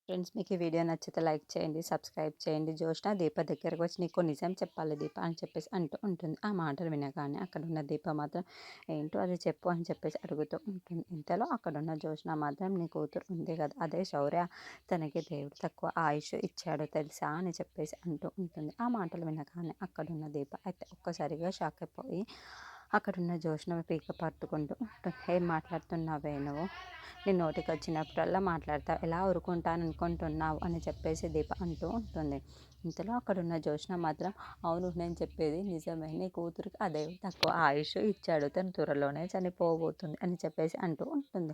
Friends మీకు ఈ video నచ్చితే లైక్ చేయండి, సబ్స్క్రైబ్ చేయండి. జ్యోష్న దీప దగ్గరకు వచ్చి నీకు నిజం చెప్పాలి దీప అని చెప్పేసి అంటూ ఉంటుంది. ఆ మాటలు వినగానే అక్కడున్న దీప మాత్రం ఏంటో అది చెప్పు అని చెప్పేసి అడుగుతూ ఉంటుంది. ఇంతలో అక్కడున్న జ్యోష్న మాత్రం నీ కూతురు ఉంది కదా, అదే శౌర్య, తనకి దేవుడు తక్కువ ఆయుష్ ఇచ్చాడు తెలుసా అని చెప్పేసి అంటూ ఉంటుంది. ఆ మాటలు వినగానే అక్కడున్న దీప అయితే ఒక్కసారిగా షాక్ అయిపోయి అక్కడున్న జ్యోష్న పీక పట్టుకుంటూ ఉంటుంది. ఏం మాట్లాడుతున్నావే నువ్వు, నీ నోటికి వచ్చినప్పుడల్లా మాట్లాడతావు, ఎలా ఊరుకుంటాను అనుకుంటున్నావు అని చెప్పేసి దీప అంటూ ఉంటుంది. ఇంతలో అక్కడున్న జ్యోష్న మాత్రం అవును నేను చెప్పేది నిజమే, నీ కూతురికి అదే తక్కువ ఆయుష్ ఇచ్చాడు, తను త్వరలోనే చనిపోబోతుంది అని చెప్పేసి అంటూ ఉంటుంది.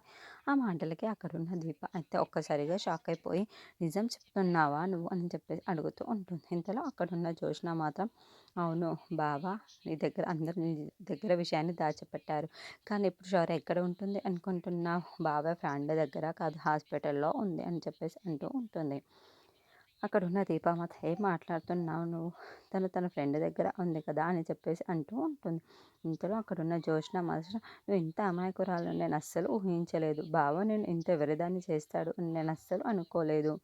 ఆ మాటలకి అక్కడున్న దీప అయితే ఒక్కసారిగా షాక్ అయిపోయి నిజం చెప్తున్నావా నువ్వు అని చెప్పేసి అడుగుతూ ఉంటుంది. ఇంతలో అక్కడున్న జ్యోష్న మాత్రం అవును బావ, నీ దగ్గర అందరు నీ దగ్గర విషయాన్ని దాచిపెట్టారు, కానీ ఇప్పుడు శౌర్య ఎక్కడ ఉంటుంది అనుకుంటున్నావు, బాబాయ్ ఫ్రెండ్ దగ్గర కాదు హాస్పిటల్లో ఉంది అని చెప్పేసి అంటూ ఉంటుంది. అక్కడున్న దీప మాత్రం ఏం మాట్లాడుతున్నావు నువ్వు, తన ఫ్రెండ్ దగ్గర ఉంది కదా అని చెప్పేసి అంటూ ఉంటుంది. ఇంతలో అక్కడున్న జ్యోష్న మాత్రం నువ్వు ఇంత అమాయకురాలు నేను అస్సలు ఊహించలేదు బావ, నేను ఇంత వెరదాన్ని చేస్తాడు అని నేను అస్సలు అనుకోలేదు.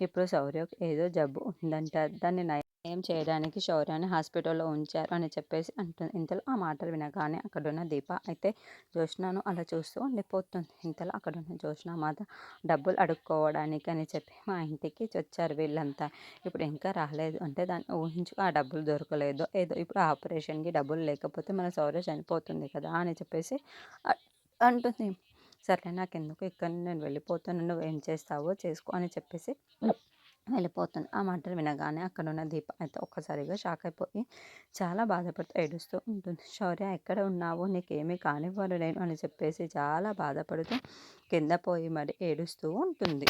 ఇప్పుడు శౌర్యకు ఏదో జబ్బు ఉందంట, దాన్ని నయం చేయడానికి శౌర్యాన్ని హాస్పిటల్లో ఉంచారు అని చెప్పేసి అంటుంది. ఇంతలో ఆ మాటలు వినగానే అక్కడున్న దీప అయితే జ్యోష్నను అలా చూస్తూ ఉండిపోతుంది. ఇంతలో అక్కడున్న జ్యోష్న మాత్రం డబ్బులు అడుక్కోవడానికి అని చెప్పి మా ఇంటికి వచ్చారు వీళ్ళంతా, ఇప్పుడు ఇంకా రాలేదు అంటే దాన్ని ఊహించుకో, ఆ డబ్బులు దొరకలేదో ఏదో, ఇప్పుడు ఆపరేషన్కి డబ్బులు లేకపోతే మన శౌర్య చనిపోతుంది కదా అని చెప్పేసి అంటుంది. సర్లే నాకెందుకు, ఇక్కడ నేను వెళ్ళిపోతాను, నువ్వు ఏం చేస్తావో చేసుకో అని చెప్పేసి వెళ్ళిపోతుంది. ఆ మాటలు వినగానే అక్కడున్న దీప అయితే ఒక్కసారిగా షాక్ అయిపోయి చాలా బాధపడుతూ ఏడుస్తూ ఉంటుంది. శౌర్య ఎక్కడ ఉన్నావు, నీకేమీ కానివ్వను నేను అని చెప్పేసి చాలా బాధపడుతూ కింద పోయి మరి ఏడుస్తూ ఉంటుంది.